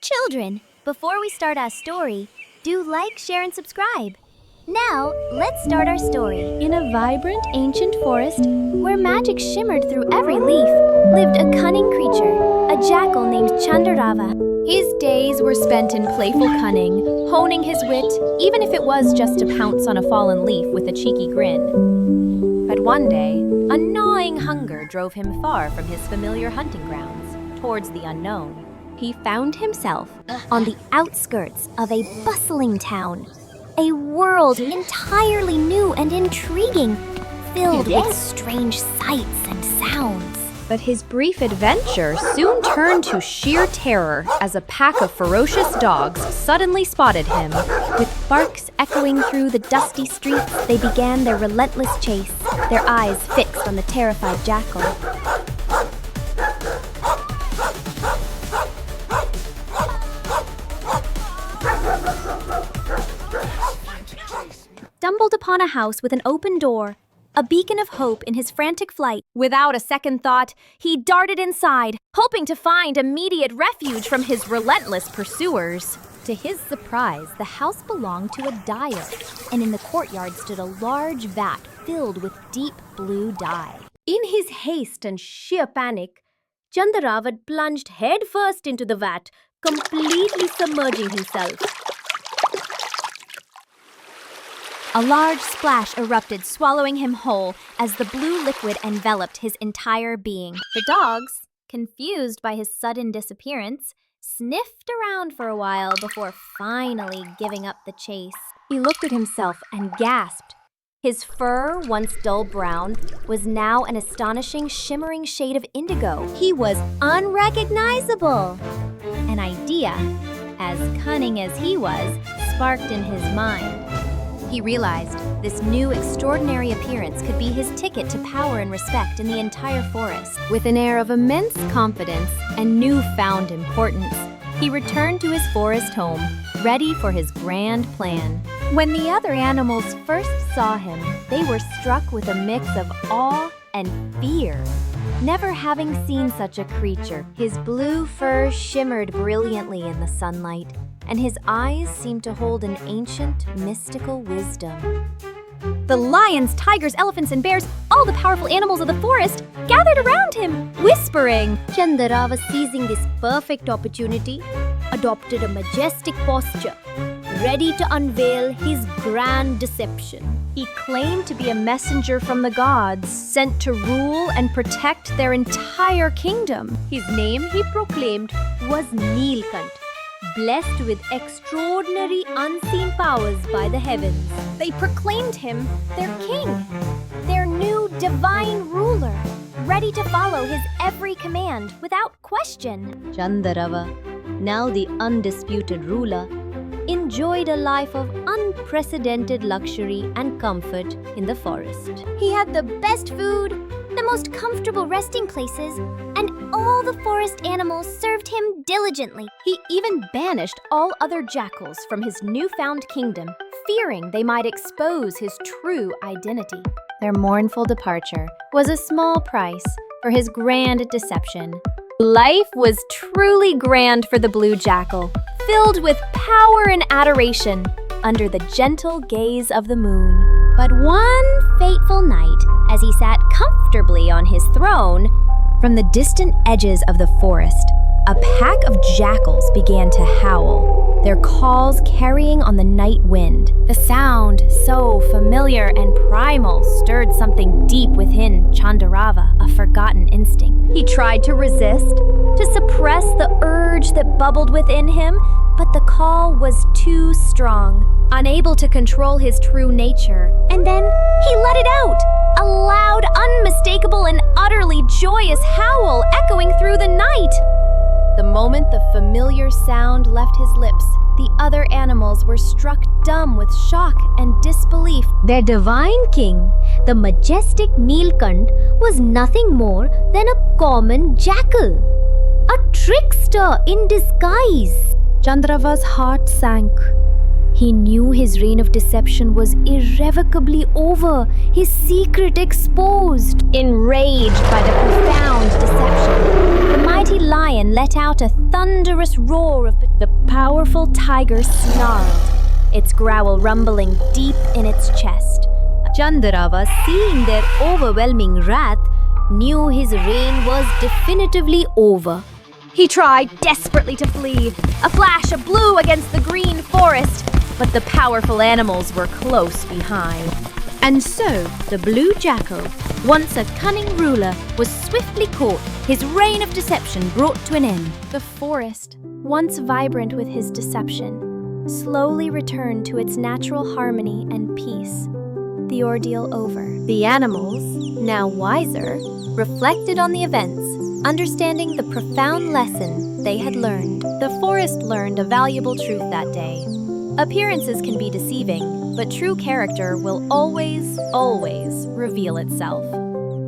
Children, before we start our story, do like, share, and subscribe. Now, let's start our story. In a vibrant ancient forest, where magic shimmered through every leaf, lived a cunning creature, a jackal named Chandarava. His days were spent in playful cunning, honing his wit, even if it was just to pounce on a fallen leaf with a cheeky grin. But one day, a gnawing hunger drove him far from his familiar hunting grounds, towards the unknown. He found himself on the outskirts of a bustling town, a world entirely new and intriguing, filled with strange sights and sounds. But his brief adventure soon turned to sheer terror as a pack of ferocious dogs suddenly spotted him. With barks echoing through the dusty streets, they began their relentless chase, their eyes fixed on the terrified jackal. Stumbled upon a house with an open door, a beacon of hope in his frantic flight. Without a second thought, he darted inside, hoping to find immediate refuge from his relentless pursuers. To his surprise, the house belonged to a dyer, and in the courtyard stood a large vat filled with deep blue dye. In his haste and sheer panic, Chandarava plunged headfirst into the vat, completely submerging himself. A large splash erupted, swallowing him whole as the blue liquid enveloped his entire being. The dogs, confused by his sudden disappearance, sniffed around for a while before finally giving up the chase. He looked at himself and gasped. His fur, once dull brown, was now an astonishing shimmering shade of indigo. He was unrecognizable. An idea, as cunning as he was, sparked in his mind. He realized this new extraordinary appearance could be his ticket to power and respect in the entire forest. With an air of immense confidence and newfound importance, he returned to his forest home, ready for his grand plan. When the other animals first saw him, they were struck with a mix of awe and fear. Never having seen such a creature, his blue fur shimmered brilliantly in the sunlight, and his eyes seemed to hold an ancient, mystical wisdom. The lions, tigers, elephants, and bears, all the powerful animals of the forest, gathered around him, whispering. Chandarava, seizing this perfect opportunity, adopted a majestic posture, ready to unveil his grand deception. He claimed to be a messenger from the gods, sent to rule and protect their entire kingdom. His name, he proclaimed, was Neelkanth, blessed with extraordinary unseen powers by the heavens. They proclaimed him their king, their new divine ruler, ready to follow his every command without question. Chandarava, now the undisputed ruler, enjoyed a life of unprecedented luxury and comfort in the forest. He had the best food, the most comfortable resting places, and all the forest animals served him diligently. He even banished all other jackals from his newfound kingdom, fearing they might expose his true identity. Their mournful departure was a small price for his grand deception. Life was truly grand for the Blue Jackal, filled with power and adoration under the gentle gaze of the moon. But one fateful night, as he sat comfortably on his throne, from the distant edges of the forest, a pack of jackals began to howl, their calls carrying on the night wind. The sound, so familiar and primal, stirred something deep within Chandarava, a forgotten instinct. He tried to resist, to suppress the urge that bubbled within him, but the call was too strong, unable to control his true nature. And then he let it out, a loud, unmistakable, and utterly joyous howl echoing through the night. The moment the familiar sound left his lips, the other animals were struck dumb with shock and disbelief. Their divine king, the majestic Neelkanth, was nothing more than a common jackal, a trickster in disguise. Chandarava's heart sank. He knew his reign of deception was irrevocably over, his secret exposed. Enraged by the profound deception, the mighty lion let out a thunderous roar of the powerful tiger snarled, its growl rumbling deep in its chest. Chandarava, seeing their overwhelming wrath, knew his reign was definitively over. He tried desperately to flee, a flash of blue against the green forest, but the powerful animals were close behind. And so, the Blue Jackal, once a cunning ruler, was swiftly caught, his reign of deception brought to an end. The forest, once vibrant with his deception, slowly returned to its natural harmony and peace. The ordeal over. The animals, now wiser, reflected on the events, understanding the profound lesson they had learned. The forest learned a valuable truth that day. Appearances can be deceiving, but true character will always, always reveal itself.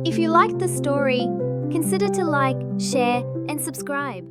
If you liked the story, consider to like, share, and subscribe.